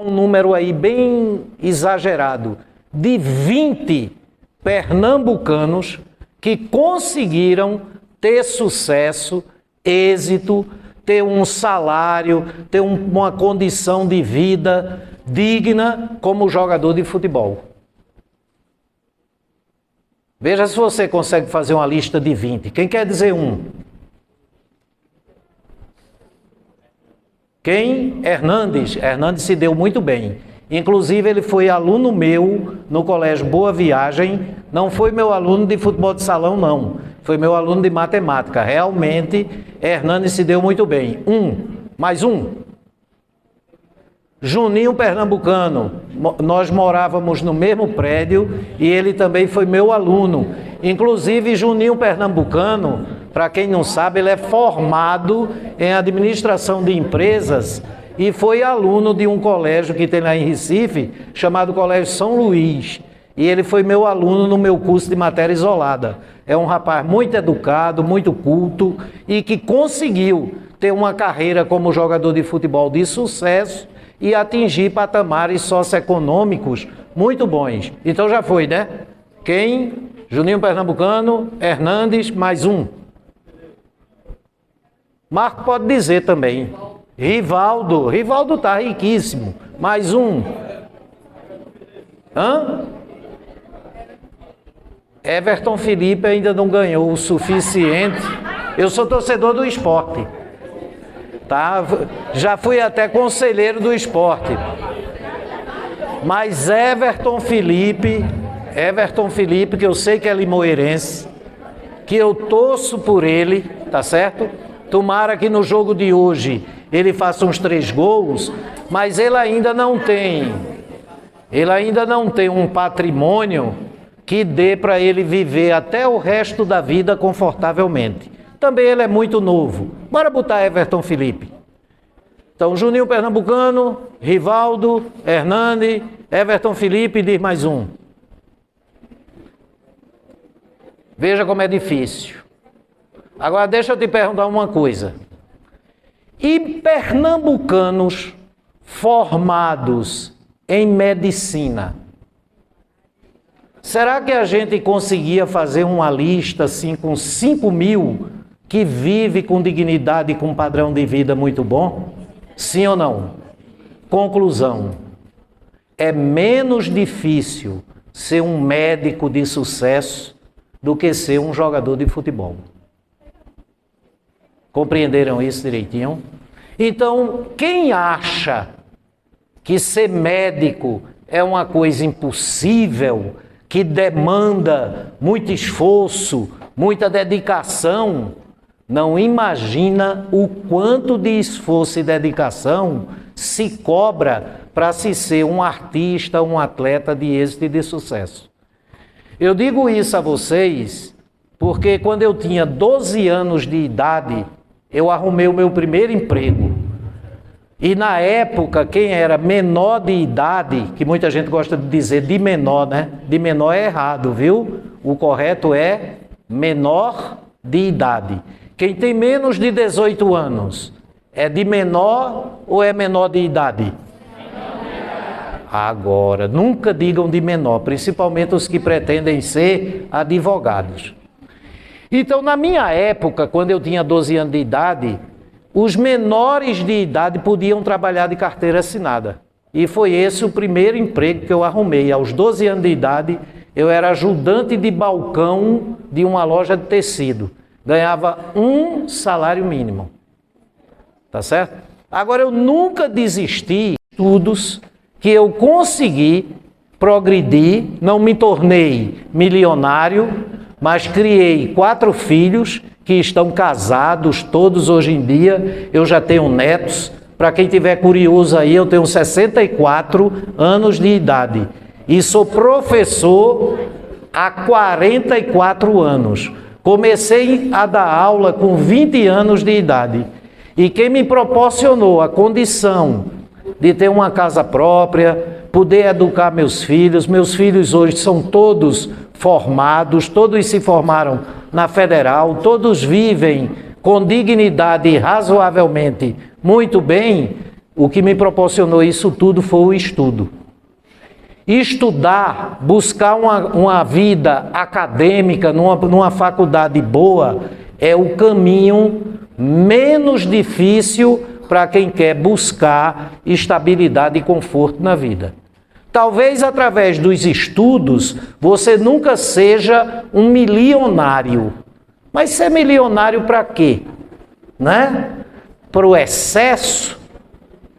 um número aí bem exagerado, de 20 pernambucanos que conseguiram ter sucesso, êxito, ter um salário, ter uma condição de vida digna como jogador de futebol. Veja se você consegue fazer uma lista de 20. Quem quer dizer um? Quem? Hernandes. Hernandes se deu muito bem. Inclusive, ele foi aluno meu no Colégio Boa Viagem. Não foi meu aluno de futebol de salão, não. Foi meu aluno de matemática. Realmente, Hernandes se deu muito bem. Mais um. Juninho Pernambucano. Nós morávamos no mesmo prédio e ele também foi meu aluno. Inclusive, Juninho Pernambucano, para quem não sabe, ele é formado em administração de empresas e foi aluno de um colégio que tem lá em Recife, chamado Colégio São Luís. E ele foi meu aluno no meu curso de matéria isolada. É um rapaz muito educado, muito culto e que conseguiu ter uma carreira como jogador de futebol de sucesso e atingir patamares socioeconômicos muito bons. Então já foi, né? Quem? Juninho Pernambucano, Hernandes, mais um. Marco pode dizer também. Rivaldo. Rivaldo está riquíssimo. Mais um. Everton Felipe ainda não ganhou o suficiente. Eu sou torcedor do Sport. Tá? Já fui até conselheiro do Sport. Mas Everton Felipe, que eu sei que é limoeirense, que eu torço por ele, tá certo? Tomara que no jogo de hoje ele faça uns 3 gols, mas ele ainda não tem um patrimônio que dê para ele viver até o resto da vida confortavelmente. Também ele é muito novo. Bora botar Everton Felipe. Então, Juninho Pernambucano, Rivaldo, Hernani, Everton Felipe, diz mais um. Veja como é difícil. Agora, deixa eu te perguntar uma coisa. E pernambucanos formados em medicina? Será que a gente conseguia fazer uma lista assim com 5.000 que vive com dignidade e com um padrão de vida muito bom? Sim ou não? Conclusão. É menos difícil ser um médico de sucesso do que ser um jogador de futebol. Compreenderam isso direitinho? Então, quem acha que ser médico é uma coisa impossível, que demanda muito esforço, muita dedicação, não imagina o quanto de esforço e dedicação se cobra para se ser um artista, um atleta de êxito e de sucesso. Eu digo isso a vocês porque quando eu tinha 12 anos de idade, eu arrumei o meu primeiro emprego. E na época, quem era menor de idade, que muita gente gosta de dizer de menor, né? De menor é errado, viu? O correto é menor de idade. Quem tem menos de 18 anos, é de menor ou é menor de idade? Agora, nunca digam de menor, principalmente os que pretendem ser advogados. Então, na minha época, quando eu tinha 12 anos de idade, os menores de idade podiam trabalhar de carteira assinada. E foi esse o primeiro emprego que eu arrumei. Aos 12 anos de idade, eu era ajudante de balcão de uma loja de tecido. Ganhava um salário mínimo. Tá certo? Agora, eu nunca desisti de estudos que eu consegui progredir, não me tornei milionário, mas criei 4 filhos que estão casados, todos hoje em dia. Eu já tenho netos. Para quem tiver curioso aí, eu tenho 64 anos de idade. E sou professor há 44 anos. Comecei a dar aula com 20 anos de idade. E quem me proporcionou a condição de ter uma casa própria, poder educar meus filhos hoje são todos formados, todos se formaram na Federal, todos vivem com dignidade e razoavelmente muito bem, O que me proporcionou isso tudo foi o estudo. Estudar, buscar uma vida acadêmica numa faculdade boa é o caminho menos difícil para quem quer buscar estabilidade e conforto na vida. Talvez através dos estudos você nunca seja um milionário. Mas ser milionário para quê? Né? Para o excesso?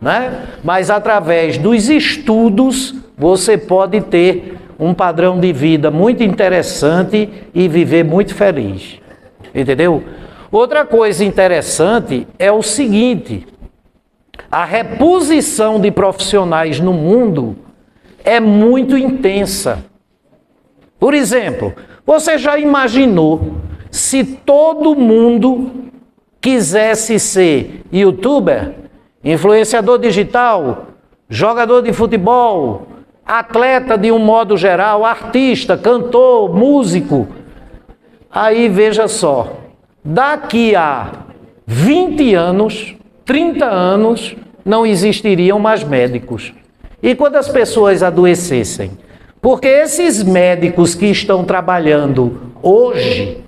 Né? Mas através dos estudos você pode ter um padrão de vida muito interessante e viver muito feliz. Entendeu? Outra coisa interessante é o seguinte: a reposição de profissionais no mundo é muito intensa. Por exemplo, você já imaginou se todo mundo quisesse ser youtuber, influenciador digital, jogador de futebol, atleta de um modo geral, artista, cantor, músico? Aí veja só, daqui a 20 anos, 30 anos, não existiriam mais médicos. E quando as pessoas adoecessem? Porque esses médicos que estão trabalhando hoje,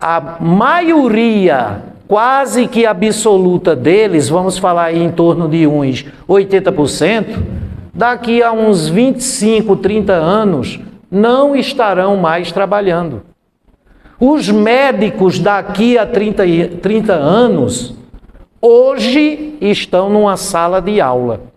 a maioria, quase que absoluta deles, vamos falar aí em torno de uns 80%, daqui a uns 25, 30 anos, não estarão mais trabalhando. Os médicos daqui a 30 anos, hoje estão numa sala de aula.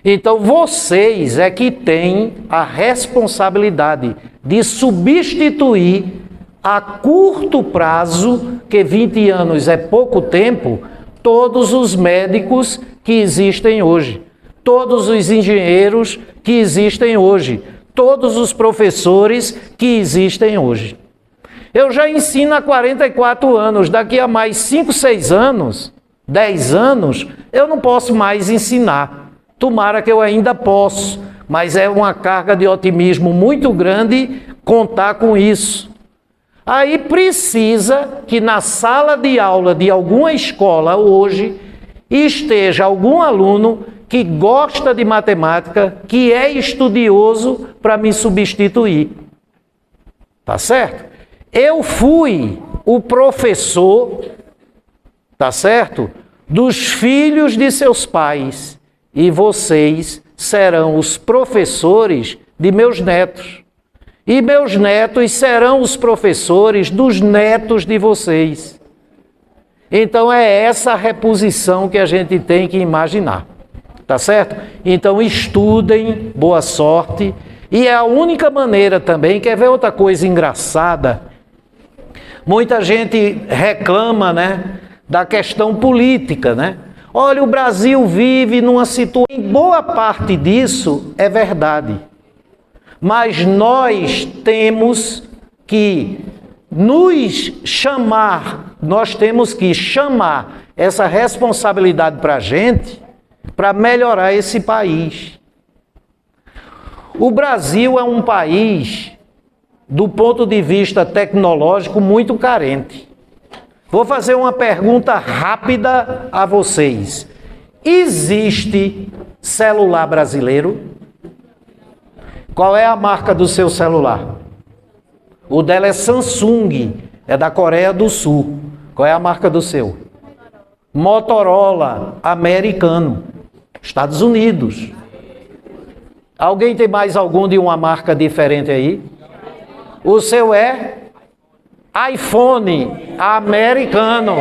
Então vocês é que têm a responsabilidade de substituir a curto prazo, que 20 anos é pouco tempo, todos os médicos que existem hoje, todos os engenheiros que existem hoje, todos os professores que existem hoje. Eu já ensino há 44 anos, daqui a mais 5, 6 anos, 10 anos, eu não posso mais ensinar. Tomara que eu ainda possa, mas é uma carga de otimismo muito grande contar com isso. Aí precisa que na sala de aula de alguma escola hoje esteja algum aluno que gosta de matemática, que é estudioso para me substituir. Tá certo? Eu fui o professor, tá certo? Dos filhos de seus pais. E vocês serão os professores de meus netos. E meus netos serão os professores dos netos de vocês. Então é essa reposição que a gente tem que imaginar. Tá certo? Então estudem, boa sorte. E é a única maneira também, quer ver outra coisa engraçada? Muita gente reclama, né, da questão política, né? Olha, o Brasil vive numa situação... Boa parte disso é verdade. Mas nós temos que nos chamar, nós temos que chamar essa responsabilidade para a gente, para melhorar esse país. O Brasil é um país, do ponto de vista tecnológico, muito carente. Vou fazer uma pergunta rápida a vocês. Existe celular brasileiro? Qual é a marca do seu celular? O dela é Samsung, é da Coreia do Sul. Qual é a marca do seu? Motorola, americano, Estados Unidos. Alguém tem mais algum de uma marca diferente aí? O seu é iPhone, americano.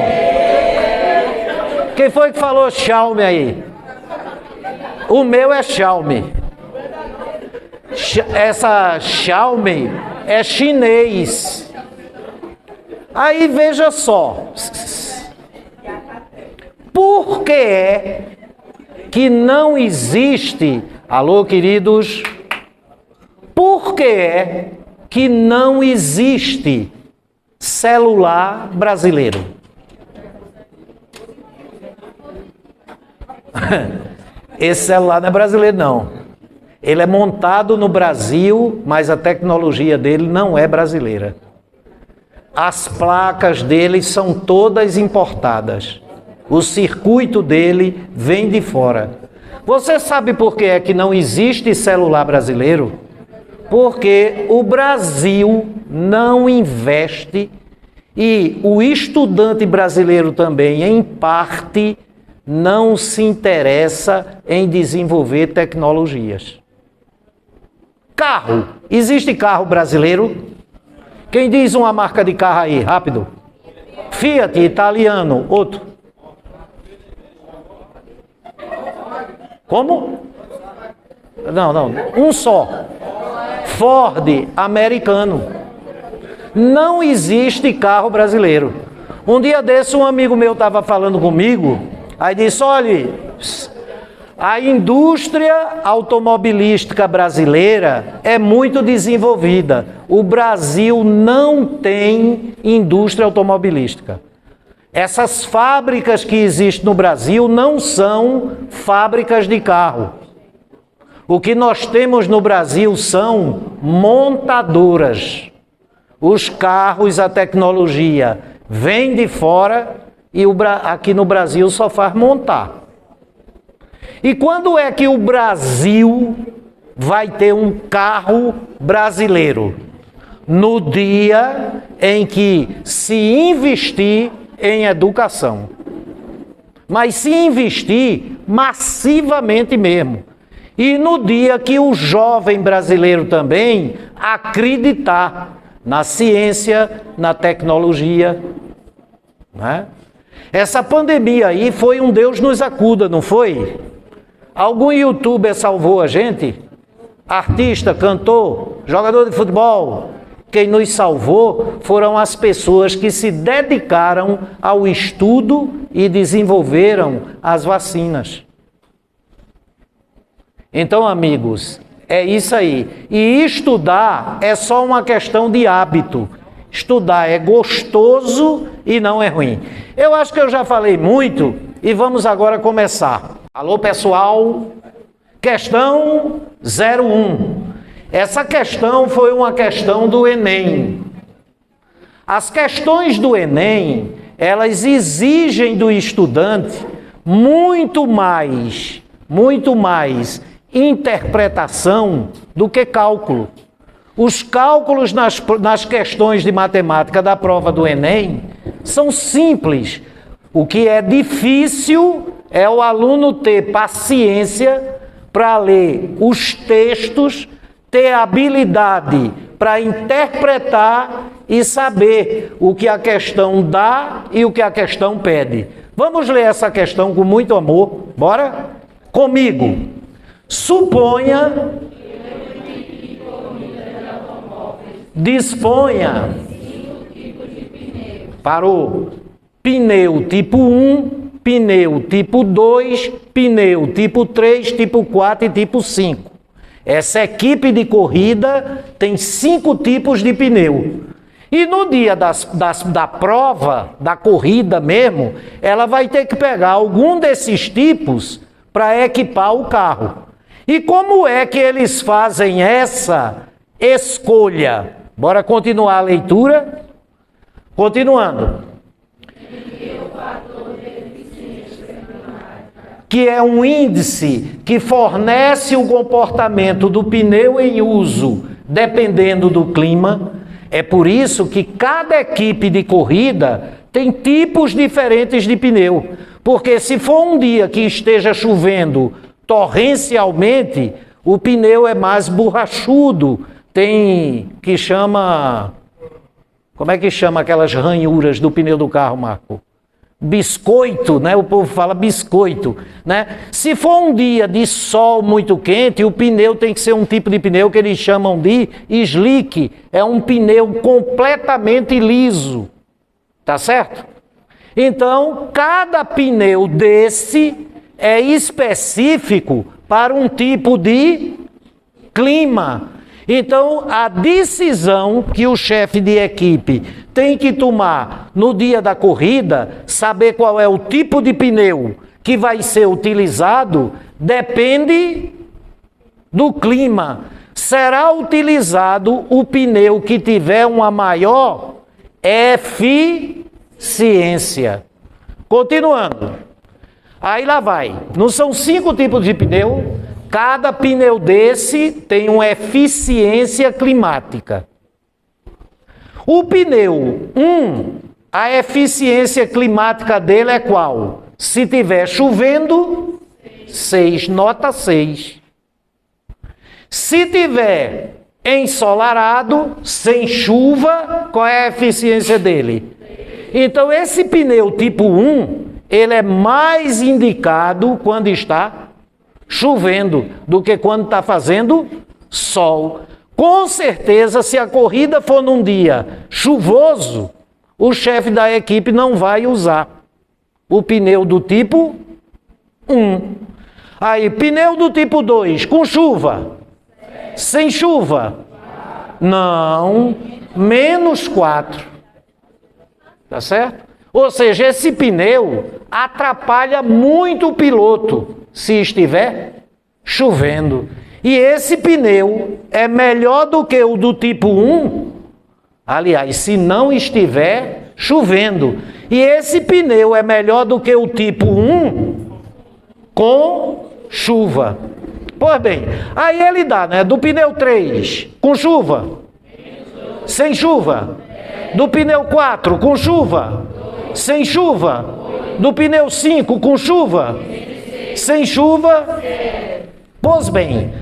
Quem foi que falou Xiaomi aí? O meu é Xiaomi. Essa Xiaomi é chinês. Aí veja só. Por que é que não existe... Alô, queridos? Por que é que não existe celular brasileiro? Esse celular não é brasileiro, não. Ele é montado no Brasil, mas a tecnologia dele não é brasileira. As placas dele são todas importadas. O circuito dele vem de fora. Você sabe por que é que não existe celular brasileiro? Porque o Brasil não investe e o estudante brasileiro também, em parte, não se interessa em desenvolver tecnologias. Carro. Existe carro brasileiro? Quem diz uma marca de carro aí? Rápido. Fiat, italiano. Outro. Como? Não. Um só. Ford, americano. Não existe carro brasileiro. Um dia desse, um amigo meu estava falando comigo, aí disse, olha, a indústria automobilística brasileira é muito desenvolvida. O Brasil não tem indústria automobilística. Essas fábricas que existem no Brasil não são fábricas de carro. O que nós temos no Brasil são montadoras. Os carros, a tecnologia vem de fora e aqui no Brasil só faz montar. E quando é que o Brasil vai ter um carro brasileiro? No dia em que se investir em educação. Mas se investir massivamente mesmo. E no dia que o jovem brasileiro também acreditar na ciência, na tecnologia, né? Essa pandemia aí foi um Deus nos acuda, não foi? Algum youtuber salvou a gente? Artista, cantor, jogador de futebol? Quem nos salvou foram as pessoas que se dedicaram ao estudo e desenvolveram as vacinas. Então, amigos, é isso aí. E estudar é só uma questão de hábito. Estudar é gostoso e não é ruim. Eu acho que eu já falei muito e vamos agora começar. Alô, pessoal? Questão 01. Essa questão foi uma questão do Enem. As questões do Enem, elas exigem do estudante muito mais interpretação do que cálculo. Os cálculos nas questões de matemática da prova do Enem são simples. O que é difícil é o aluno ter paciência para ler os textos, ter habilidade para interpretar e saber o que a questão dá e o que a questão pede. Vamos ler essa questão com muito amor. Bora? Comigo. Suponha, disponha, parou, pneu tipo 1, pneu tipo 2, pneu tipo 3, tipo 4 e tipo 5. Essa equipe de corrida tem 5 tipos de pneu. E no dia da prova, da corrida mesmo, ela vai ter que pegar algum desses tipos para equipar o carro. E como é que eles fazem essa escolha? Bora continuar a leitura? Continuando. Que é um índice que fornece o comportamento do pneu em uso, dependendo do clima. É por isso que cada equipe de corrida tem tipos diferentes de pneu. Porque se for um dia que esteja chovendo torrencialmente, o pneu é mais borrachudo. Tem que chama... Como é que chama aquelas ranhuras do pneu do carro, Marco? Biscoito, né? O povo fala biscoito, né? Se for um dia de sol muito quente, o pneu tem que ser um tipo de pneu que eles chamam de slick. É um pneu completamente liso. Tá certo? Então, cada pneu desse é específico para um tipo de clima. Então, a decisão que o chefe de equipe tem que tomar no dia da corrida, saber qual é o tipo de pneu que vai ser utilizado, depende do clima. Será utilizado o pneu que tiver uma maior eficiência. Continuando. Aí lá vai. Não são 5 tipos de pneu? Cada pneu desse tem uma eficiência climática. O pneu 1, a eficiência climática dele é qual? Se tiver chovendo, 6, nota 6. Se tiver ensolarado, sem chuva, qual é a eficiência dele? Então esse pneu tipo 1, ele é mais indicado quando está chovendo do que quando está fazendo sol. Com certeza, se a corrida for num dia chuvoso, o chefe da equipe não vai usar o pneu do tipo 1. Aí, pneu do tipo 2, com chuva? Sem chuva? Não, menos 4. Tá certo? Ou seja, esse pneu atrapalha muito o piloto se estiver chovendo. E esse pneu é melhor do que o do tipo 1, aliás, se não estiver chovendo. E esse pneu é melhor do que o tipo 1 com chuva. Pois bem, aí ele dá, né? Do pneu 3, com chuva? Sem chuva? Do pneu 4, com chuva? Sem chuva? Do pneu 5, com chuva? Sem chuva? Pois bem,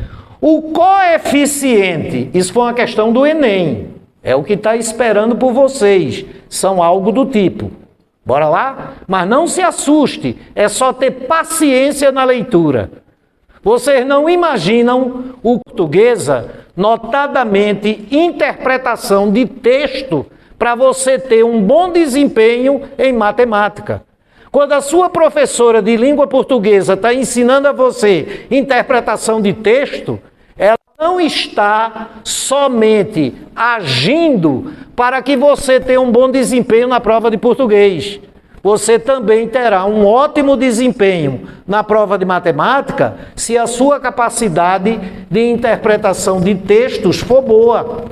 o coeficiente, isso foi uma questão do Enem, é o que está esperando por vocês, são algo do tipo. Bora lá? Mas não se assuste, é só ter paciência na leitura. Vocês não imaginam o portuguesa, notadamente interpretação de texto, para você ter um bom desempenho em matemática. Quando a sua professora de língua portuguesa está ensinando a você interpretação de texto, ela não está somente agindo para que você tenha um bom desempenho na prova de português. Você também terá um ótimo desempenho na prova de matemática se a sua capacidade de interpretação de textos for boa.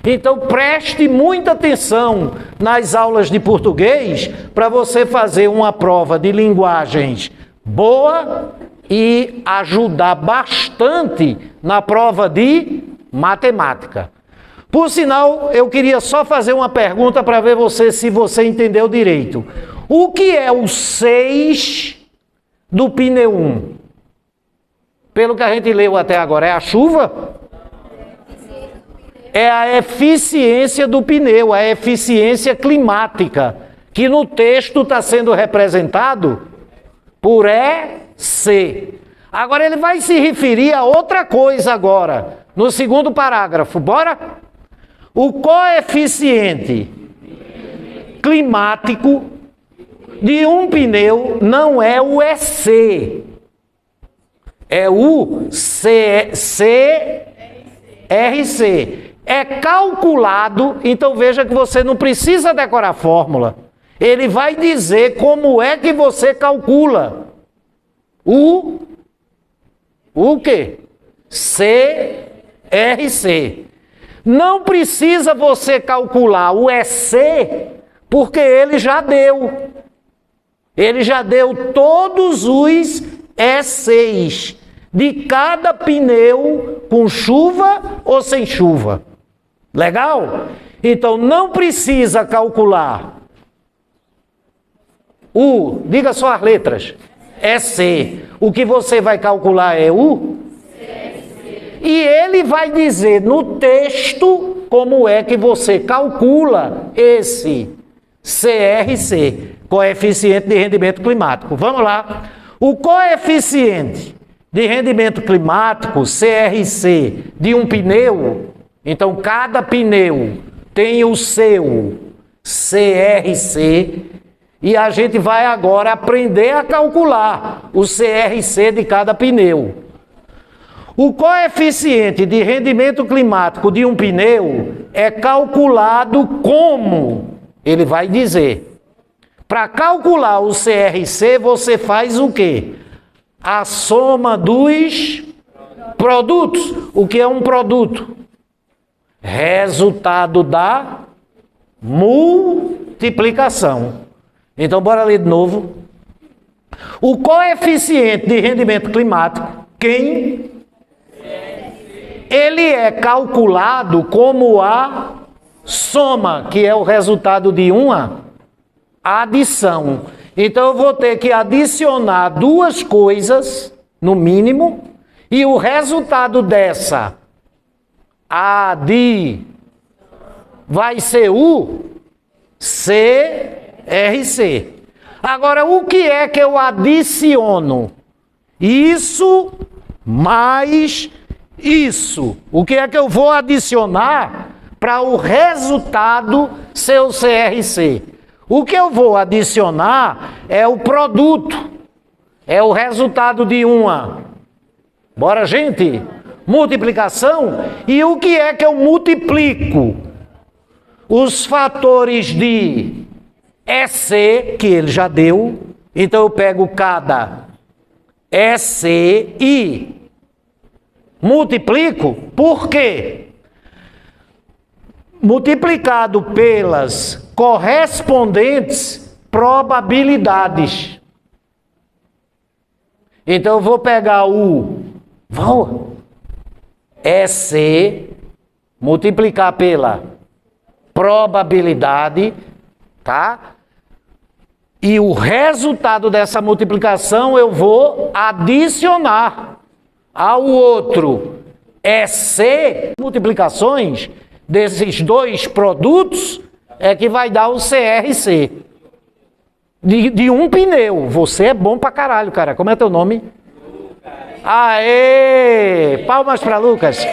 Então preste muita atenção nas aulas de português para você fazer uma prova de linguagens boa e ajudar bastante na prova de matemática. Por sinal, eu queria só fazer uma pergunta para ver se você entendeu direito. O que é o 6 do pneu 1? Pelo que a gente leu até agora, é a chuva? É a eficiência do pneu, a eficiência climática, que no texto está sendo representado por EC. Agora ele vai se referir a outra coisa agora, no segundo parágrafo. Bora? O coeficiente climático de um pneu não é o EC, é o CRC. É calculado, então veja que você não precisa decorar a fórmula. Ele vai dizer como é que você calcula o quê? CRC. Não precisa você calcular o EC, porque ele já deu. Ele já deu todos os E6 de cada pneu com chuva ou sem chuva. Legal? Então não precisa calcular diga só as letras, EC. O que você vai calcular é o CRC. E ele vai dizer no texto como é que você calcula esse CRC, coeficiente de rendimento climático. Vamos lá. O coeficiente de rendimento climático, CRC, de um pneu, então cada pneu tem o seu CRC, e a gente vai agora aprender a calcular o CRC de cada pneu. O coeficiente de rendimento climático de um pneu é calculado como? Ele vai dizer. Para calcular o CRC, você faz o quê? A soma dos produtos. O que é um produto? Resultado da multiplicação. Então, bora ler de novo. O coeficiente de rendimento climático, quem? Ele é calculado como a soma, que é o resultado de uma adição. Então, eu vou ter que adicionar duas coisas, no mínimo, e o resultado dessa vai ser o CRC. Agora, o que é que eu adiciono? Isso mais isso. O que é que eu vou adicionar para o resultado ser o CRC? O que eu vou adicionar é o produto, é o resultado de uma. Bora, gente? Multiplicação. E o que é que eu multiplico? Os fatores de EC, que ele já deu. Então eu pego cada EC e multiplico. Por quê? Multiplicado pelas correspondentes probabilidades. Então eu vou pegar EC, multiplicar pela probabilidade, tá? E o resultado dessa multiplicação eu vou adicionar ao outro EC. Multiplicações desses dois produtos é que vai dar o CRC. De um pneu. Você é bom pra caralho, cara. Como é teu nome? Aê! Palmas para Lucas.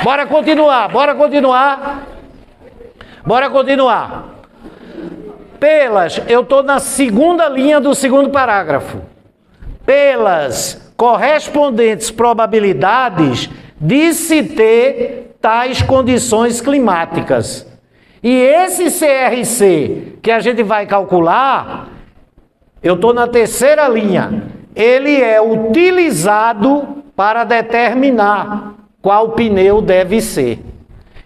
Bora continuar. Eu estou na segunda linha do segundo parágrafo. Pelas correspondentes probabilidades de se ter tais condições climáticas. E esse CRC que a gente vai calcular, eu estou na terceira linha, ele é utilizado para determinar qual pneu deve ser.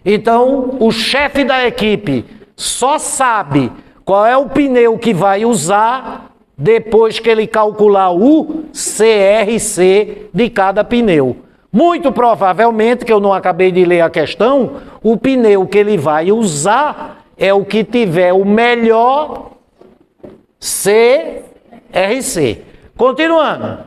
Então, o chefe da equipe só sabe qual é o pneu que vai usar depois que ele calcular o CRC de cada pneu. Muito provavelmente, que eu não acabei de ler a questão, o pneu que ele vai usar é o que tiver o melhor CRC. Continuando.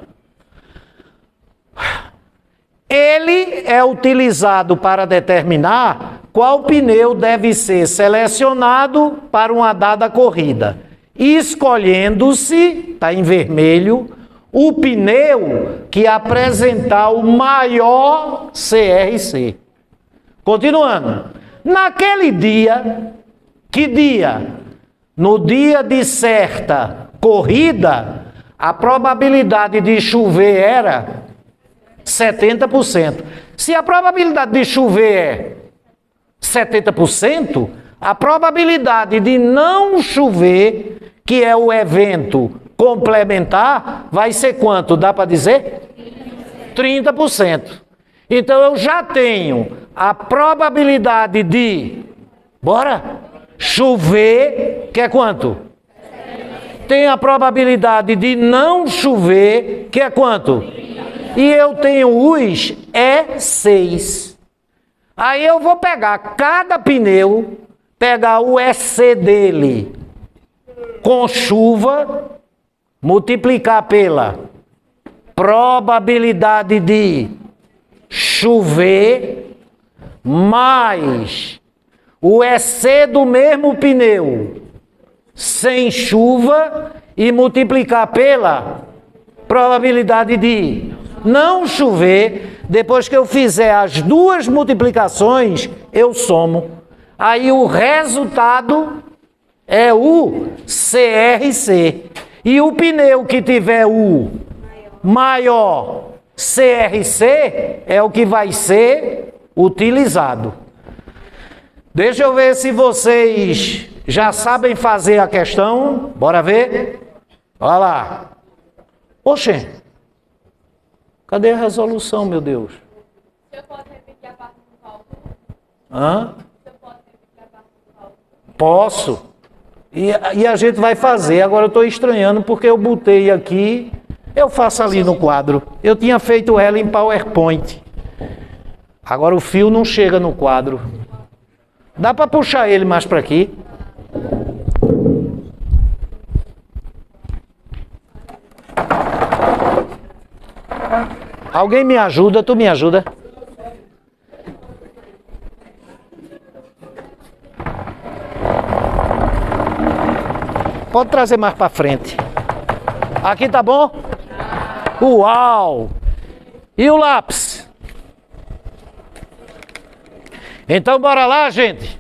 Ele é utilizado para determinar qual pneu deve ser selecionado para uma dada corrida, escolhendo-se, está em vermelho, o pneu que apresentar o maior CRC. Continuando. Naquele dia, que dia? No dia de certa corrida, a probabilidade de chover era 70%. Se a probabilidade de chover é 70%, a probabilidade de não chover, que é o evento complementar, vai ser quanto? Dá para dizer? 30%. Então eu já tenho a probabilidade de, chover, que é quanto? Tem a probabilidade de não chover, que é quanto? E eu tenho os E6. Aí eu vou pegar cada pneu, pegar o EC dele com chuva, multiplicar pela probabilidade de chover, mais o EC do mesmo pneu sem chuva e multiplicar pela probabilidade de não chover. Depois que eu fizer as duas multiplicações, eu somo. Aí o resultado é o CRC. E o pneu que tiver o maior CRC é o que vai ser utilizado. Deixa eu ver se vocês já sabem fazer a questão. Bora ver? Olha lá. Oxê. Cadê a resolução, meu Deus? Se eu posso repetir a parte do cálculo? Hã? Se eu posso repetir a parte do cálculo? Posso. E a gente vai fazer. Agora eu estou estranhando porque eu botei aqui, eu faço ali no quadro. Eu tinha feito ela em PowerPoint. Agora o fio não chega no quadro. Dá para puxar ele mais para aqui? Alguém me ajuda? Tu me ajuda? Pode trazer mais para frente. Aqui tá bom? Uau! E o lápis? Então bora lá, gente.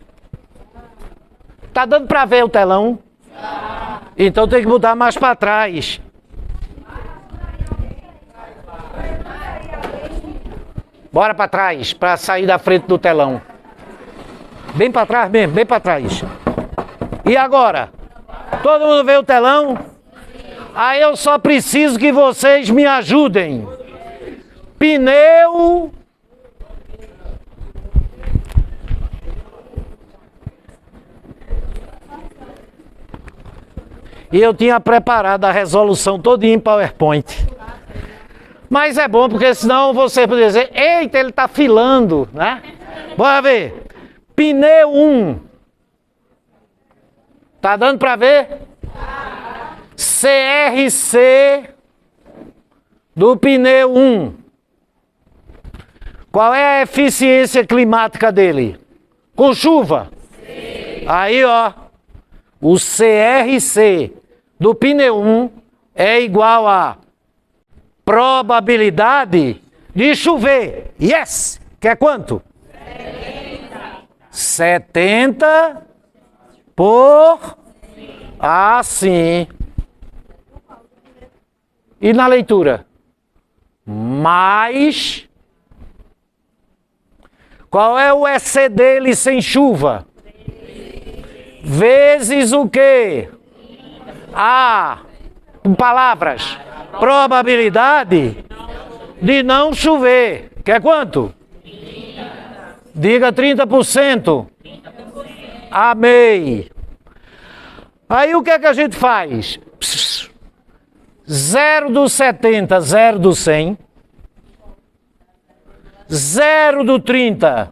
Tá dando para ver o telão? Então tem que mudar mais para trás. Bora para trás, para sair da frente do telão. Bem para trás mesmo, bem para trás. E agora? Todo mundo vê o telão? Aí eu só preciso que vocês me ajudem. Pneu. E eu tinha preparado a resolução todinha em PowerPoint. Mas é bom, porque senão você pode dizer, eita, ele está filando, né? Bora ver. Pneu 1. Tá dando para ver? CRC do pneu 1. Qual é a eficiência climática dele? Com chuva? Sim. Aí, ó. O CRC do pneu 1 é igual a probabilidade de chover. Yes! Que é quanto? 70 por... Ah, sim. E na leitura? Mais... Qual é o EC dele sem chuva? Vezes o quê? A, com palavras, probabilidade de não chover. Que é quanto? Diga 30%. Amei. Aí o que é que a gente faz? 0 do 70, 0 do 100. 0 do 30,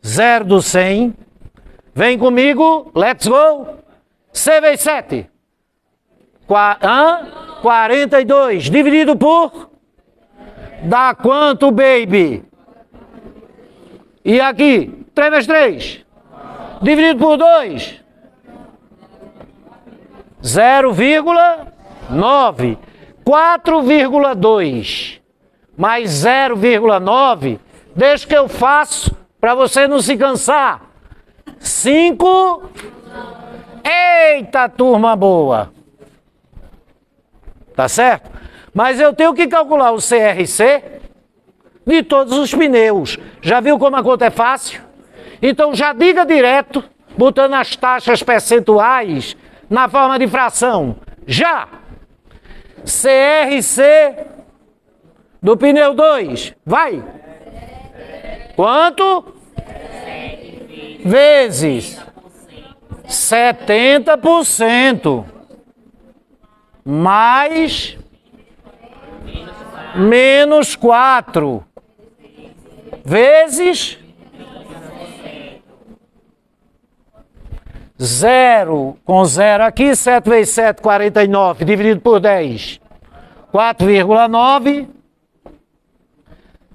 0 do 100. Vem comigo, let's go. C vezes 7. 42 dividido por... Dá quanto, baby? E aqui, 3 vezes 3. Dividido por 2. 0,9. 4,2. Mais 0,9. Deixa que eu faço para você não se cansar. 5. Eita, turma boa. Tá certo? Mas eu tenho que calcular o CRC de todos os pneus. Já viu como a conta é fácil? Então já diga direto, botando as taxas percentuais na forma de fração. Já! CRC do pneu 2. Vai! Quanto? Vezes 70% mais menos 4 vezes 0 com 0 aqui, 7 vezes 7, 49, dividido por 10, 4,9.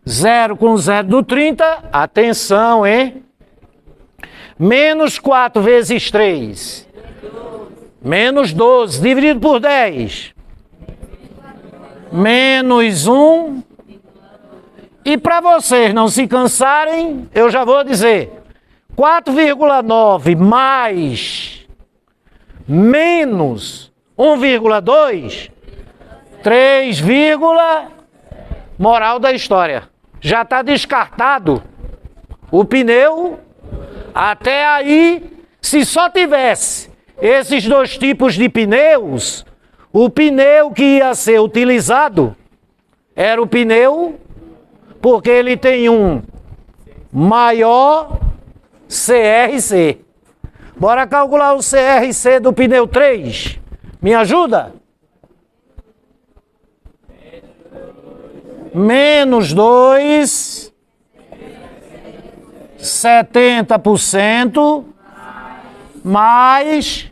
0 com 0 do 30, atenção, hein? Menos 4 vezes 3, menos 12, dividido por 10, menos 1. E para vocês não se cansarem, eu já vou dizer, 4,9 mais menos 1,2, 3, moral da história. Já está descartado o pneu. Até aí, se só tivesse esses dois tipos de pneus, o pneu que ia ser utilizado era o pneu, porque ele tem um maior CRC. Bora calcular o CRC do pneu 3. Me ajuda? Menos 2, 70%, mais,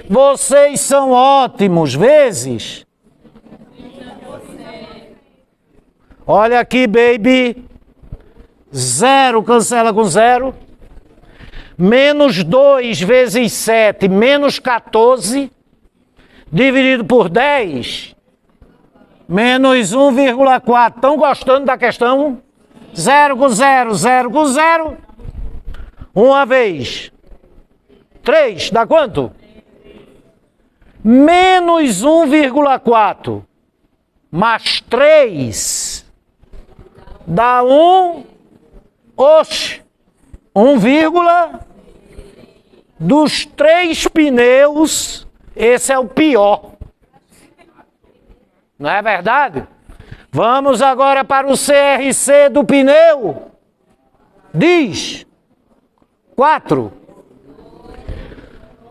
vocês são ótimos, vezes. Olha aqui, baby. 0 cancela com 0. Menos 2 vezes 7, menos 14, dividido por 10, menos 1,4. Estão gostando da questão? 0 com 0, 0 com 0. Uma vez. 3, dá quanto? Menos 1,4 mais 3 dá 1. Oxe, 1, dos 3 pneus, esse é o pior. Não é verdade? Vamos agora para o CRC do pneu. Diz 4.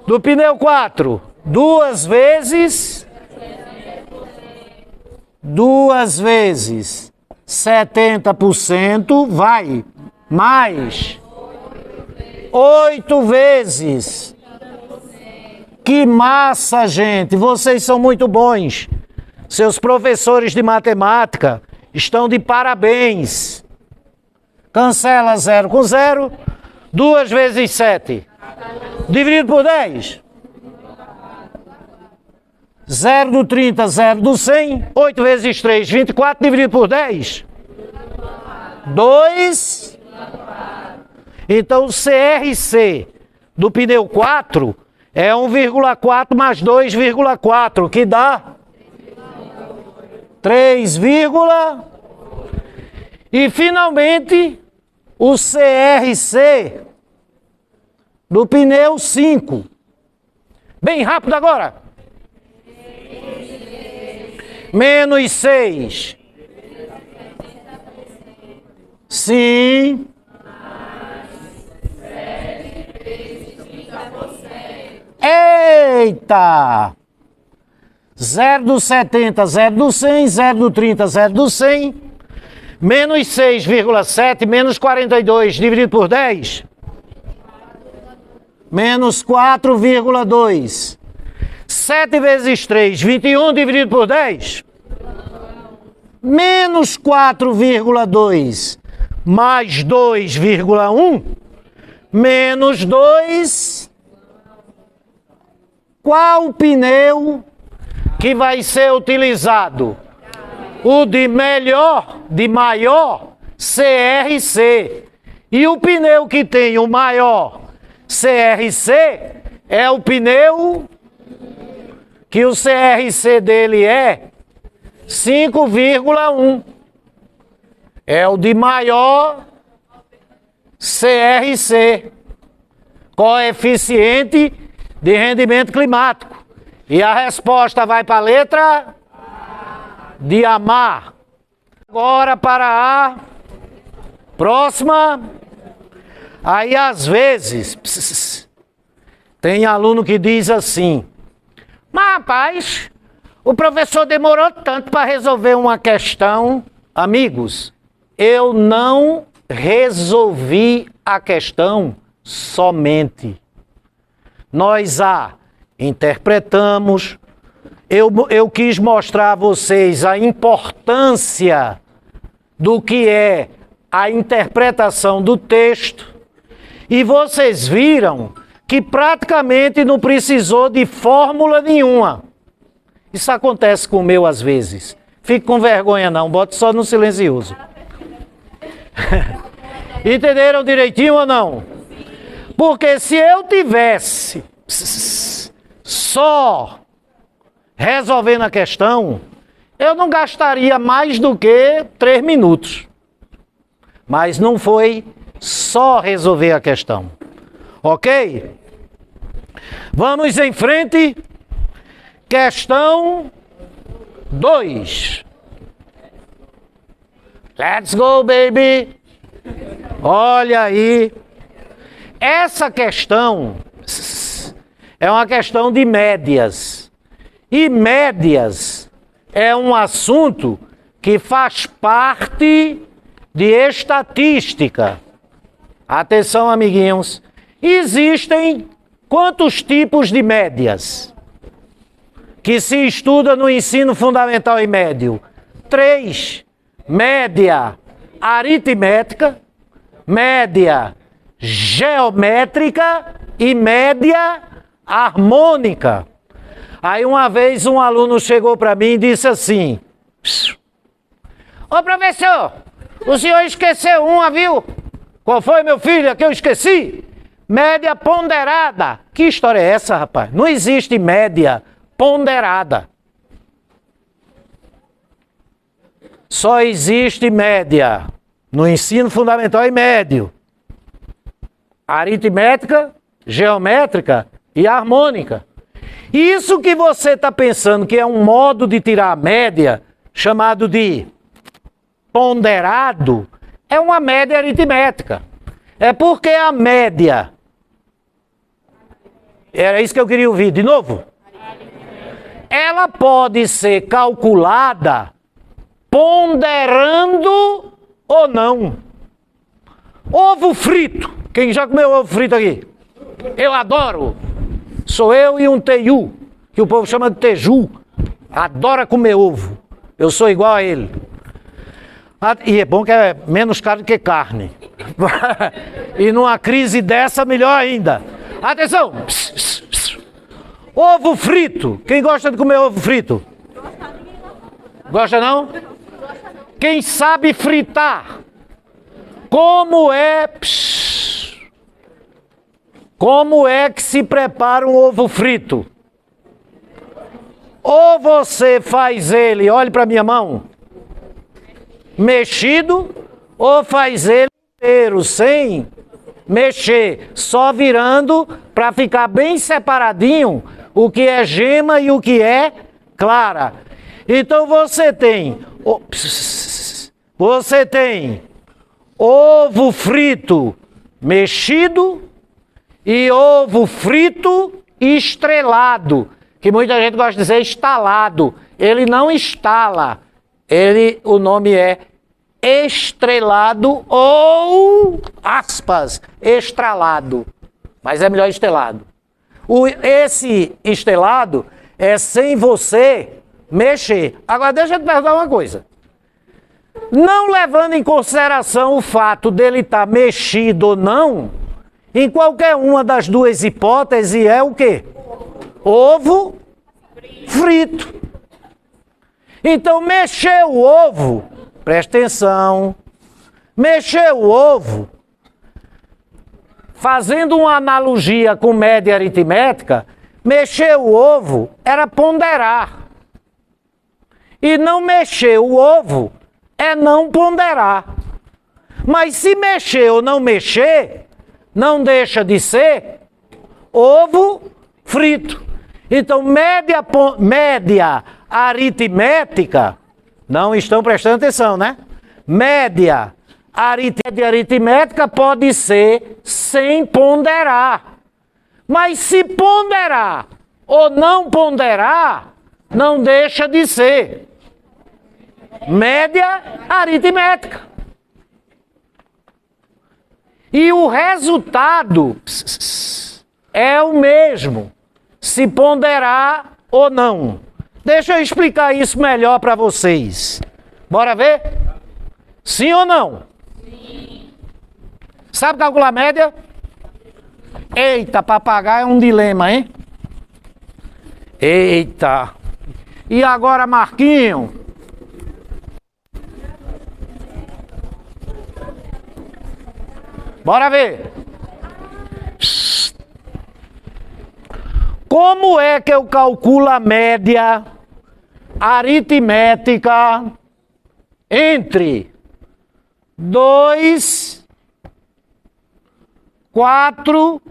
Do pneu 4, 2 vezes 70%, vai, mais 8 vezes. Que massa, gente! Vocês são muito bons. Seus professores de matemática estão de parabéns. Cancela 0 com 0. 2 vezes 7. Dividido por 10. 0 do 30, 0 do 100. 8 vezes 3, 24. Dividido por 10. 2. Então o CRC do pneu 4 é 1,4 mais 2,4, que dá 3, e finalmente o CRC do pneu 5. Bem rápido agora. Menos 6. Sim. Eita! 0 do 70, 0 do 100, 0 do 30, 0 do 100, menos 6,7, menos 42, dividido por 10, menos 4,2. 7 vezes 3, 21, dividido por 10, menos 4,2, mais 2,1, menos 2. Qual pneu que vai ser utilizado? O de maior CRC. E o pneu que tem o maior CRC é o pneu que o CRC dele é 5,1. É o de maior CRC. Coeficiente de rendimento climático. E a resposta vai para a letra de amar. Agora para a próxima. Aí às vezes tem aluno que diz assim: mas rapaz, o professor demorou tanto para resolver uma questão. Amigos, eu não resolvi a questão somente. Nós a interpretamos. Eu quis mostrar a vocês a importância do que é a interpretação do texto. E vocês viram que praticamente não precisou de fórmula nenhuma. Isso acontece com o meu às vezes. Fique com vergonha não, bote só no silencioso. Entenderam direitinho ou não? Porque se eu tivesse só resolvendo a questão, eu não gastaria mais do que 3 minutos. Mas não foi só resolver a questão. Ok? Vamos em frente. Questão 2. Let's go, baby. Olha aí. Essa questão é uma questão de médias. E médias é um assunto que faz parte de estatística. Atenção, amiguinhos. Existem quantos tipos de médias que se estuda no ensino fundamental e médio? 3. Média aritmética, média geométrica e média harmônica. Aí uma vez um aluno chegou para mim e disse assim: ô professor, o senhor esqueceu uma, viu? Qual foi, meu filho, a que eu esqueci? Média ponderada. Que história é essa, rapaz? Não existe média ponderada. Só existe média no ensino fundamental e médio. Aritmética, geométrica e harmônica. Isso que você está pensando que é um modo de tirar a média, chamado de ponderado, é uma média aritmética. É porque a média... Era isso que eu queria ouvir. De novo? Ela pode ser calculada ponderando ou não. Ovo frito. Quem já comeu ovo frito aqui? Eu adoro. Sou eu e um teiu, que o povo chama de teju. Adora comer ovo. Eu sou igual a ele. E é bom que é menos caro que carne. E numa crise dessa, melhor ainda. Atenção! Ovo frito. Quem gosta de comer ovo frito? Gosta não? Quem sabe fritar? Como é que se prepara um ovo frito? Ou você faz ele, olhe para minha mão, mexido, ou faz ele inteiro, sem mexer, só virando para ficar bem separadinho o que é gema e o que é clara. Então você tem ovo frito mexido e ovo frito estrelado, que muita gente gosta de dizer estalado. Ele não estala, o nome é estrelado ou, aspas, estralado. Mas é melhor estelado. Esse estelado é sem você mexer. Agora deixa eu te perguntar uma coisa. Não levando em consideração o fato dele estar mexido ou não, em qualquer uma das duas hipóteses é o quê? Ovo frito. Então mexer o ovo, presta atenção, mexer o ovo, fazendo uma analogia com média aritmética, mexer o ovo era ponderar. E não mexer o ovo é não ponderar. Mas se mexer ou não mexer, não deixa de ser ovo frito. Então, média aritmética, não estão prestando atenção, né? Média aritmética pode ser sem ponderar. Mas se ponderar ou não ponderar, não deixa de ser média aritmética. E o resultado é o mesmo, se ponderar ou não. Deixa eu explicar isso melhor para vocês. Bora ver? Sim ou não? Sim. Sabe calcular média? Eita, papagaio é um dilema, hein? Eita. E agora, Marquinho? Bora ver. Como é que eu calculo a média aritmética entre 2, 4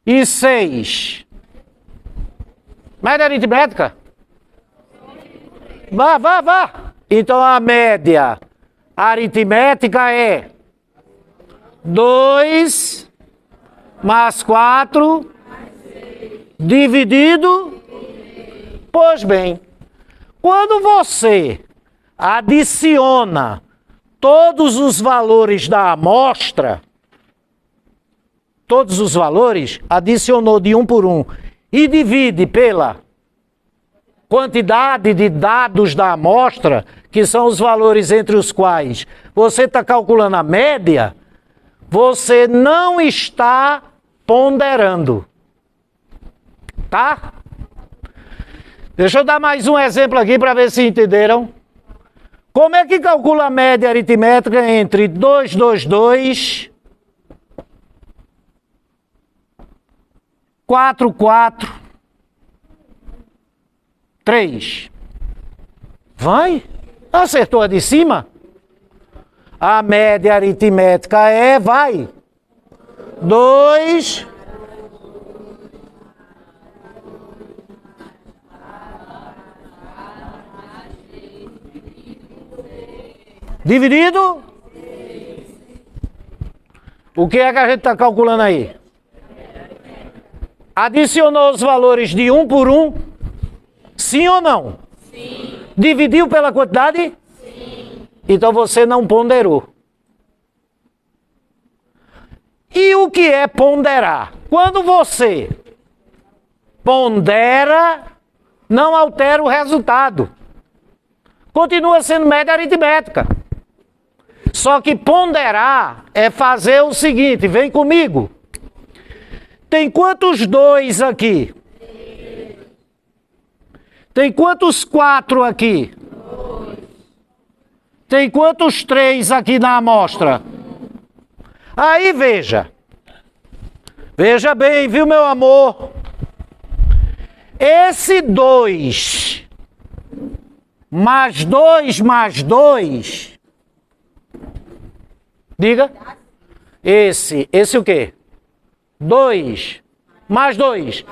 e 6? Média aritmética? Vá. Então a média aritmética é 2 mais 4 dividido. Pois bem, quando você adiciona todos os valores da amostra, todos os valores, adicionou de um por um e divide pela quantidade de dados da amostra, que são os valores entre os quais você está calculando a média, você não está ponderando. Tá? Deixa eu dar mais um exemplo aqui para ver se entenderam. Como é que calcula a média aritmética entre 222, 44, 3? Vai? Acertou a de cima? A média aritmética é, vai, 2... dividido? O que é que a gente está calculando aí? Adicionou os valores de um por um? Sim ou não? Sim. Dividiu pela quantidade? Sim. Então você não ponderou. E o que é ponderar? Quando você pondera, não altera o resultado. Continua sendo média aritmética. Só que ponderar é fazer o seguinte, vem comigo. Tem quantos 2 aqui? Tem quantos 4 aqui? Tem quantos 3 aqui na amostra? Aí veja. Veja bem, viu, meu amor? Esse 2 mais 2 mais 2... Diga. Esse o quê? 2 mais 2.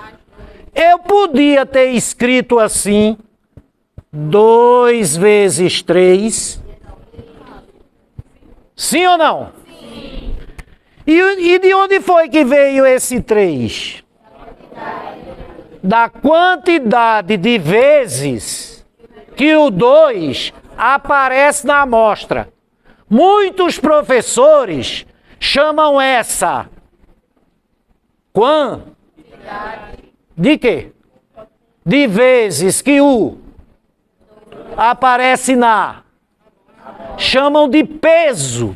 Eu podia ter escrito assim, 2 vezes 3. Sim ou não? Sim. E de onde foi que veio esse 3? Da quantidade de vezes que o 2 aparece na amostra. Muitos professores chamam essa quantidade de quê? De vezes que o aparece na. Chamam de peso.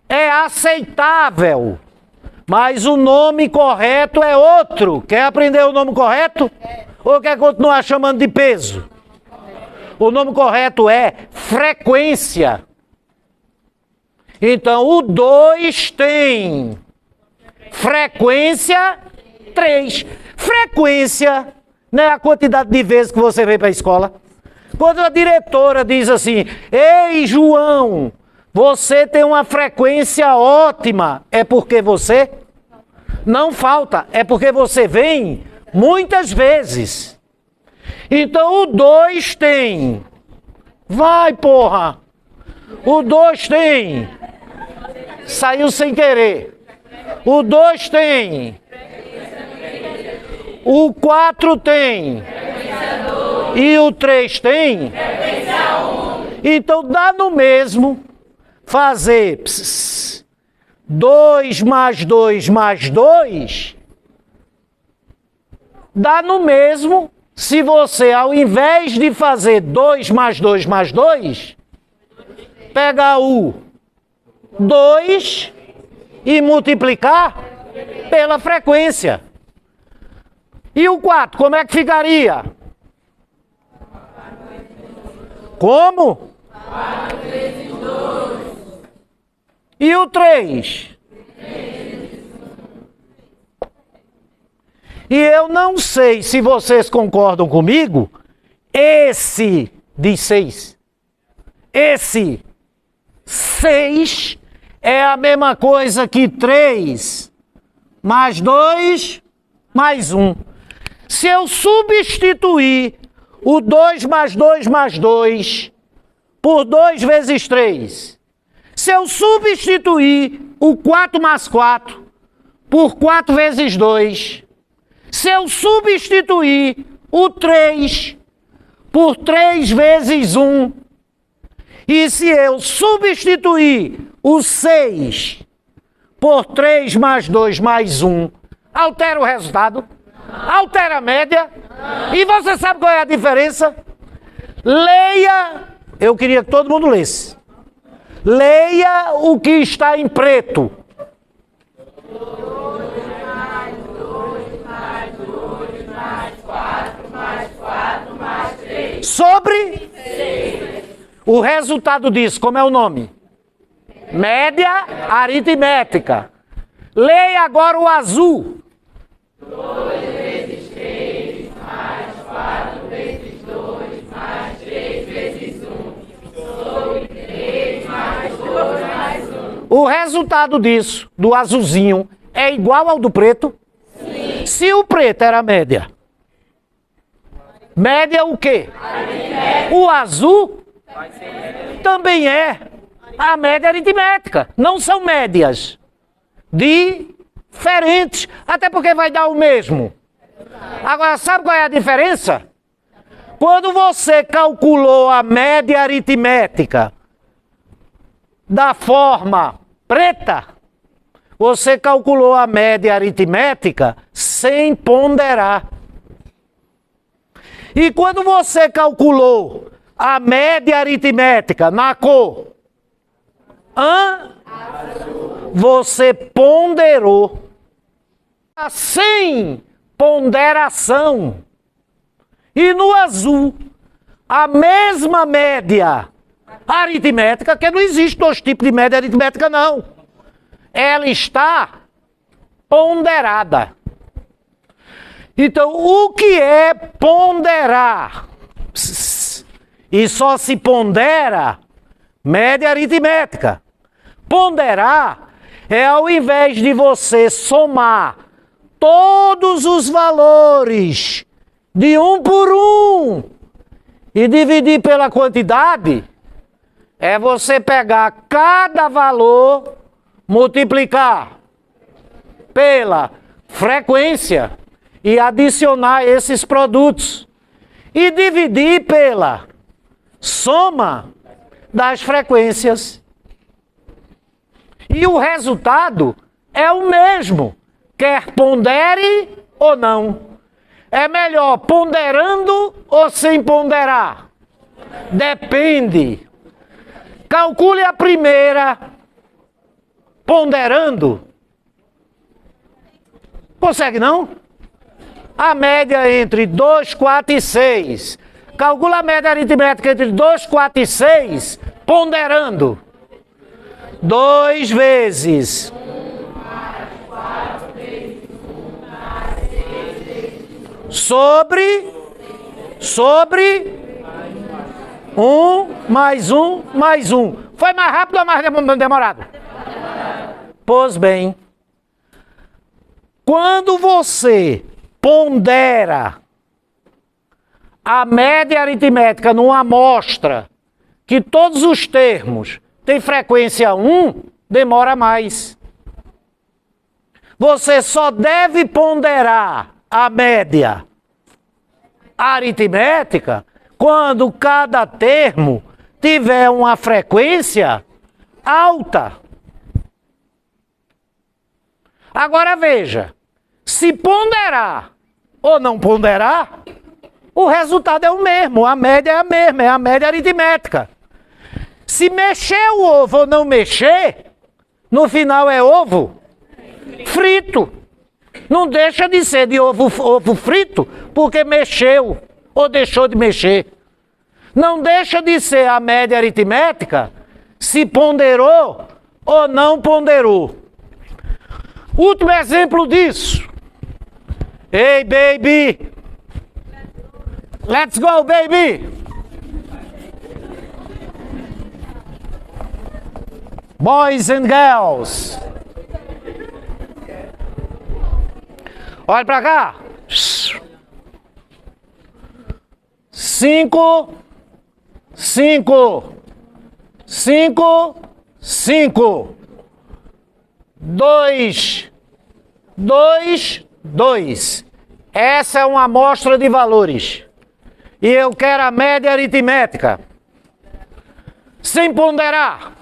É aceitável, mas o nome correto é outro. Quer aprender o nome correto? Ou quer continuar chamando de peso? O nome correto é frequência. Então, o 2 tem frequência 3. Frequência não é a quantidade de vezes que você vem para a escola. Quando a diretora diz assim, ei, João, você tem uma frequência ótima, é porque você não falta, é porque você vem muitas vezes. Então, o 2 tem. Vai, porra! O 2 tem. Saiu sem querer. O 2 tem. O 4 tem. E o 3 tem. Então dá no mesmo fazer 2 mais 2 mais 2. Dá no mesmo se você, ao invés de fazer 2 mais 2 mais 2, pegar o 2 e multiplicar pela frequência. E o 4, como é que ficaria? Como? 4 vezes 2. E o 3? E eu não sei se vocês concordam comigo, esse de 6. Esse 6 é a mesma coisa que 3 mais 2 mais 1. Se eu substituir o 2 mais 2 mais 2 por 2 vezes 3, Se eu substituir o 4 mais 4 por 4 vezes 2, se eu substituir o 3 por 3 vezes 1, e se eu substituir o 6 por 3 mais 2 mais 1, altera o resultado? Altera a média? E você sabe qual é a diferença? Leia, eu queria que todo mundo lesse. Leia o que está em preto. Sobre o resultado disso, como é o nome? Média aritmética. Leia agora o azul. 2 vezes 3 mais 4 vezes 2 mais 3 vezes 1 sobre 3 mais 2 mais 1. O resultado disso, do azulzinho, é igual ao do preto? Sim. Se o preto era média, média o quê? O azul também é a média aritmética. Não são médias diferentes, até porque vai dar o mesmo. Agora, sabe qual é a diferença? Quando você calculou a média aritmética da forma preta, você calculou a média aritmética sem ponderar. E quando você calculou a média aritmética na cor, você ponderou. Sem ponderação. E no azul, a mesma média aritmética, que não existe dois tipos de média aritmética, não. Ela está ponderada. Então, o que é ponderar? E só se pondera média aritmética. Ponderar é ao invés de você somar todos os valores de um por um e dividir pela quantidade, é você pegar cada valor, multiplicar pela frequência e adicionar esses produtos e dividir pela soma das frequências. E o resultado é o mesmo, quer pondere ou não. É melhor ponderando ou sem ponderar? Depende. Calcule a primeira ponderando. Consegue não? A média entre 2, 4 e 6. Calcula a média aritmética entre 2, 4 e 6, ponderando. 2 vezes. Sobre 1 mais 1 mais 1. Foi mais rápido ou mais demorado? Pois bem, quando você pondera a média aritmética numa amostra que todos os termos têm frequência 1, demora mais. Você só deve ponderar a média aritmética quando cada termo tiver uma frequência alta. Agora veja, se ponderar ou não ponderar, o resultado é o mesmo, a média é a mesma, é a média aritmética. Se mexer o ovo ou não mexer, no final é ovo frito. Não deixa de ser de ovo frito porque mexeu ou deixou de mexer. Não deixa de ser a média aritmética se ponderou ou não ponderou. Último exemplo disso. Hey, baby! Let's go, baby! Boys and girls. Olha pra cá. 5, 5, 5, 5, 2, 2, 2. Essa é uma amostra de valores. E eu quero a média aritmética. Sem ponderar.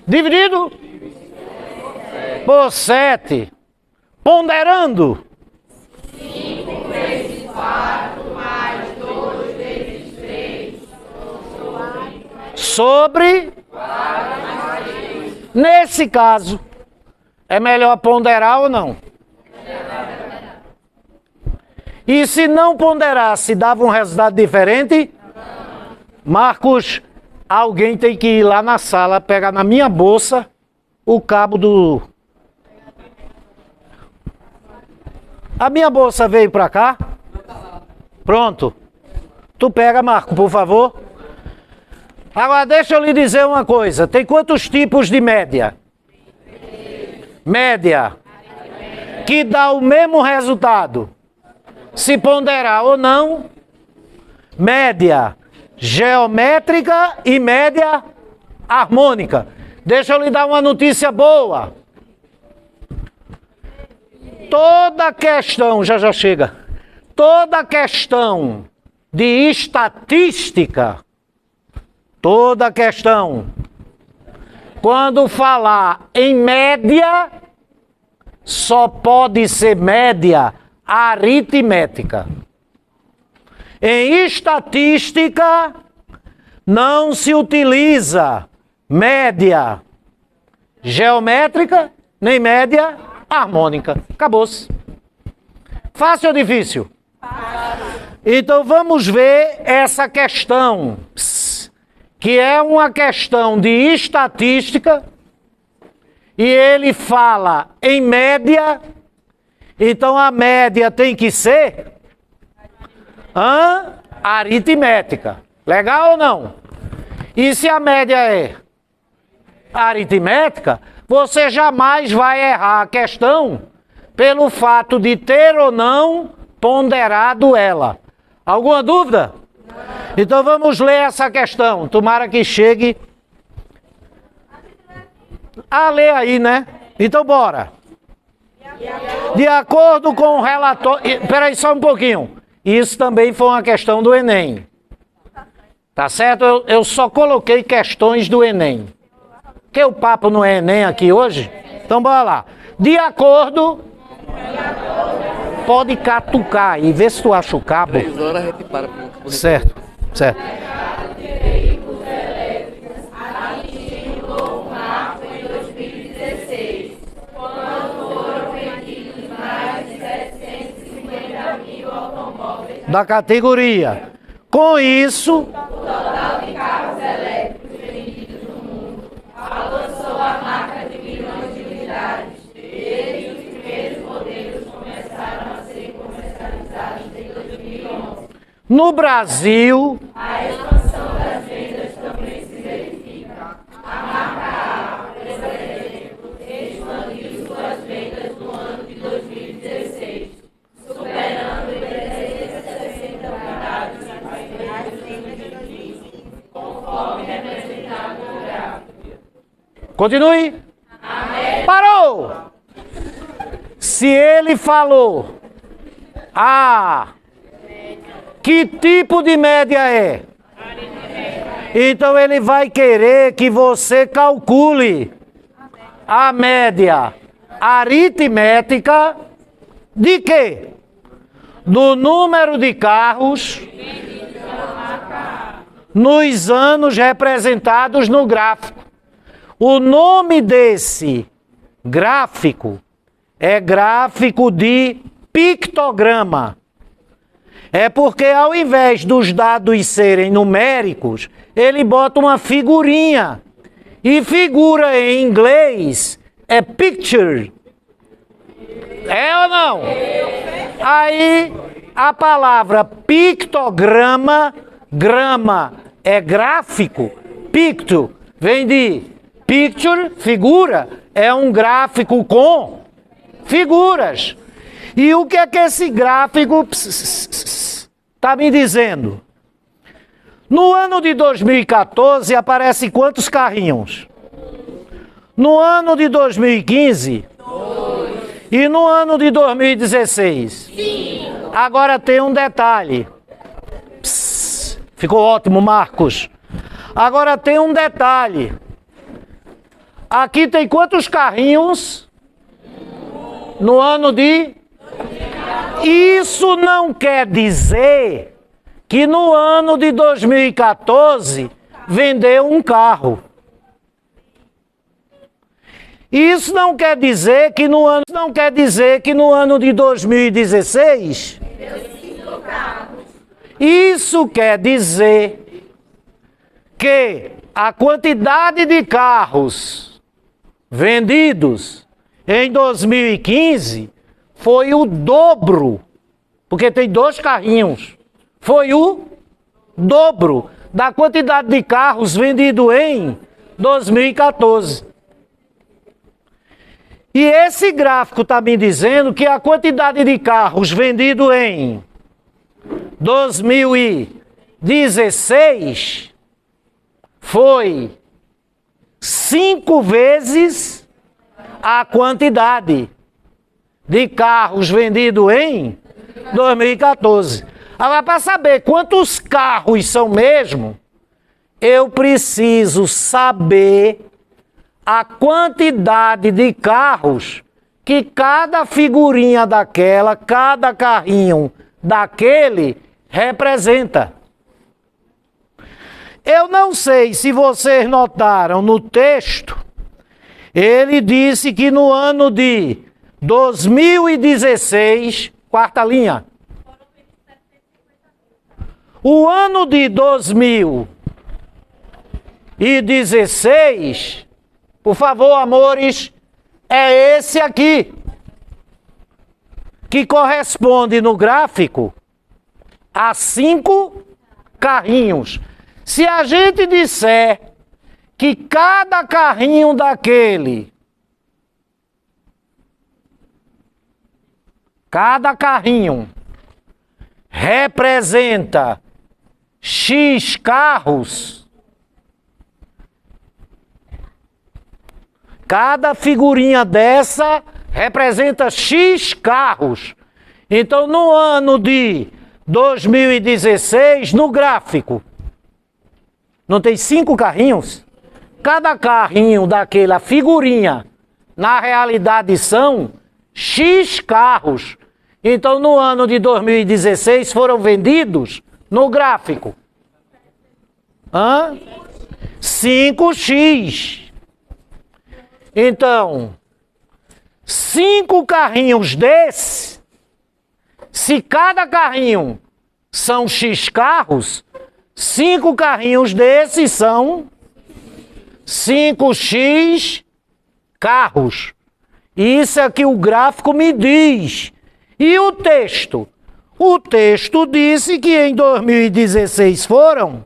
Dividido por 7. Ponderando. 5 vezes 4 mais 2 vezes 3. Sobre. Nesse caso, é melhor ponderar ou não? E se não ponderasse, dava um resultado diferente? Marcos, alguém tem que ir lá na sala, pegar na minha bolsa o cabo do... A minha bolsa veio para cá? Pronto. Tu pega, Marco, por favor. Agora, deixa eu lhe dizer uma coisa. Tem quantos tipos de média? Média. Que dá o mesmo resultado. Se ponderar ou não. Média geométrica e média harmônica. Deixa eu lhe dar uma notícia boa. Toda questão, já chega. Toda questão de estatística, toda questão, quando falar em média, só pode ser média aritmética. Em estatística, não se utiliza média geométrica, nem média harmônica. Acabou-se. Fácil ou difícil? Então vamos ver essa questão, que é uma questão de estatística, e ele fala em média, então a média tem que ser aritmética. Legal ou não? E se a média é aritmética, você jamais vai errar a questão pelo fato de ter ou não ponderado ela. Alguma dúvida? Então vamos ler essa questão. Tomara que chegue a ler aí, né? Então bora. De acordo com o relatório... Espera aí só um pouquinho. Isso também foi uma questão do Enem. Tá certo? Eu só coloquei questões do Enem. Porque o papo não é Enem aqui hoje? Então bora lá. De acordo... Pode catucar e ver se tu acha o cabo. 3 horas a gente para. Certo, certo. Da categoria. Com isso, O total de carros elétricos vendidos no mundo alcançou a marca de milhões de unidades. Desde os primeiros modelos começaram a ser comercializados em 2011. no Brasil, A expansão das vendas também se verifica. A marca A, por exemplo, expandiu suas vendas no ano de 2016, superando em 360 unidades as vendas de 2015, conforme representado no gráfico. continue. Parou! Se ele falou, que tipo de média é? Então ele vai querer que você calcule a média aritmética de quê? Do número de carros nos anos representados no gráfico. O nome desse gráfico é gráfico de pictograma. É porque ao invés dos dados serem numéricos, ele bota uma figurinha. E figura em inglês é picture. É ou não? Aí a palavra pictograma, grama é gráfico, picto vem de picture, figura, é um gráfico com figuras. E o que é que esse gráfico está me dizendo, no ano de 2014 aparece quantos carrinhos? No ano de 2015? 2. E no ano de 2016? 5. Agora tem um detalhe. Ficou ótimo, Marcos. Agora tem um detalhe. Aqui tem quantos carrinhos? No ano de... Isso não quer dizer que no ano de 2014 vendeu um carro. Isso não quer dizer que no ano de 2016 isso quer dizer que a quantidade de carros vendidos em 2015 foi o dobro, porque tem 2 carrinhos, foi o dobro da quantidade de carros vendidos em 2014. E esse gráfico está me dizendo que a quantidade de carros vendidos em 2016 foi 5 vezes a quantidade de carros vendidos em 2014. Agora, para saber quantos carros são mesmo, eu preciso saber a quantidade de carros que cada figurinha daquela, cada carrinho daquele representa. Eu não sei se vocês notaram no texto, ele disse que no ano de 2016, quarta linha, o ano de 2016, por favor, amores, é esse aqui, que corresponde no gráfico a 5 carrinhos. Se a gente disser que cada carrinho daquele, cada carrinho representa X carros, cada figurinha dessa representa X carros. Então, no ano de 2016, no gráfico, não tem 5 carrinhos? Cada carrinho daquela figurinha, na realidade, são X carros. Então, no ano de 2016, foram vendidos, no gráfico, 5x. Então, 5 carrinhos desses, se cada carrinho são X carros, 5 carrinhos desses são 5x carros. Isso é que o gráfico me diz. E o texto? O texto disse que em 2016 foram.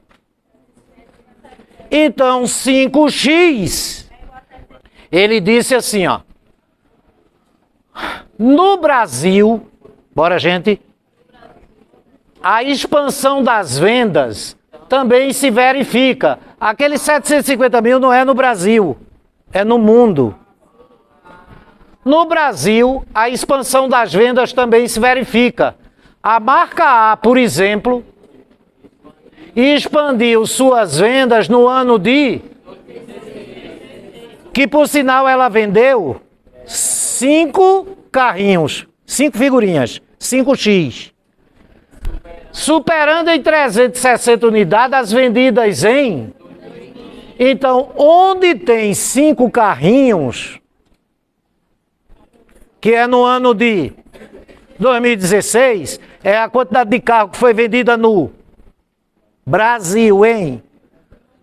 Então, 5x, ele disse assim, ó. No Brasil, bora gente, a expansão das vendas também se verifica. Aqueles 750 mil não é no Brasil, é no mundo. No Brasil, a expansão das vendas também se verifica. A marca A, por exemplo, expandiu suas vendas no ano de... Que, por sinal, ela vendeu 5 carrinhos, 5 figurinhas, 5x. Superando em 360 unidades as vendidas em... Então, onde tem 5 carrinhos, que é no ano de 2016, é a quantidade de carro que foi vendida no Brasil em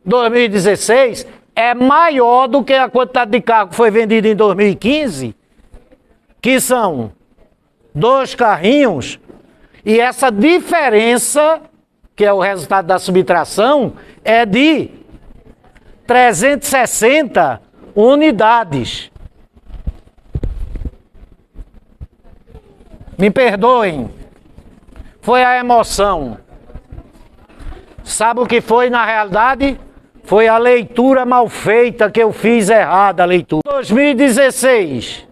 2016, é maior do que a quantidade de carro que foi vendida em 2015, que são 2 carrinhos, e essa diferença, que é o resultado da subtração, é de 360 unidades. Me perdoem, foi a emoção. Sabe o que foi na realidade? Foi a leitura mal feita que eu fiz errada, a leitura. 2016.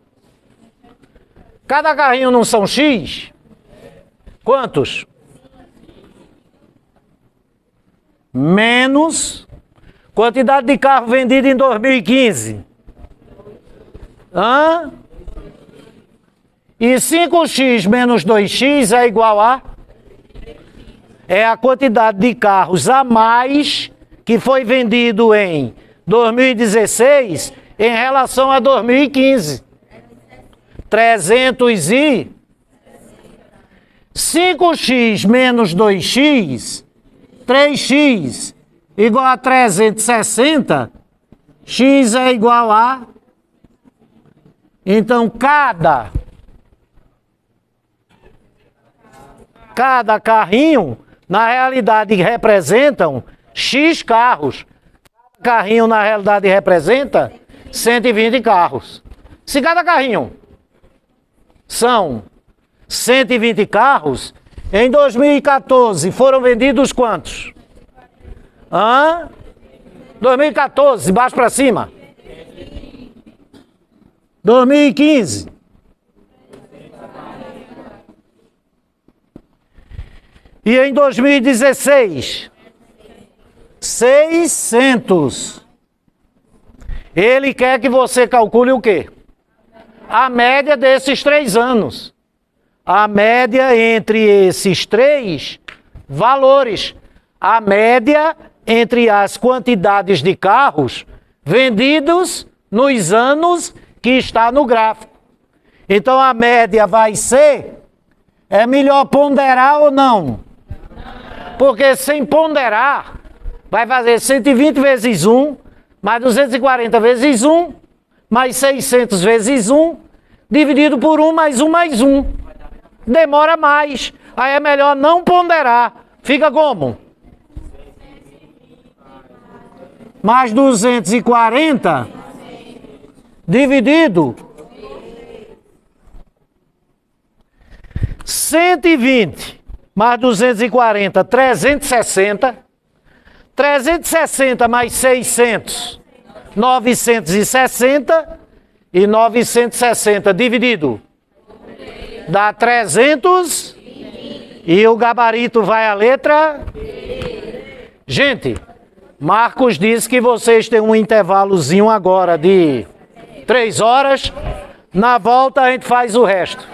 Cada carrinho não são X? Quantos? Menos quantidade de carro vendido em 2015. Hã? E 5x menos 2x é igual a? É a quantidade de carros a mais que foi vendido em 2016 em relação a 2015. 300 e 5x menos 2x, 3x igual a 360, x é igual a... Então, cada carrinho, na realidade, representam X carros. Cada carrinho, na realidade, representa 120 carros. Se cada carrinho são 120 carros, em 2014 foram vendidos quantos? 2014, de baixo para cima. 2015. E em 2016, 600. Ele quer que você calcule o quê? A média desses 3 anos. A média entre esses 3 valores. A média entre as quantidades de carros vendidos nos anos que está no gráfico. Então a média vai ser... É melhor ponderar ou não? Porque sem ponderar, vai fazer 120 vezes 1, mais 240 vezes 1, mais 600 vezes 1, dividido por 1 mais 1 mais 1. Demora mais. Aí é melhor não ponderar. Fica como? Mais 240 dividido 120 mais 240, 360. 360 mais 600, 960. E 960 dividido dá 300. E o gabarito vai à letra. Gente, Marcos disse que vocês têm um intervalozinho agora de 3 horas. Na volta a gente faz o resto.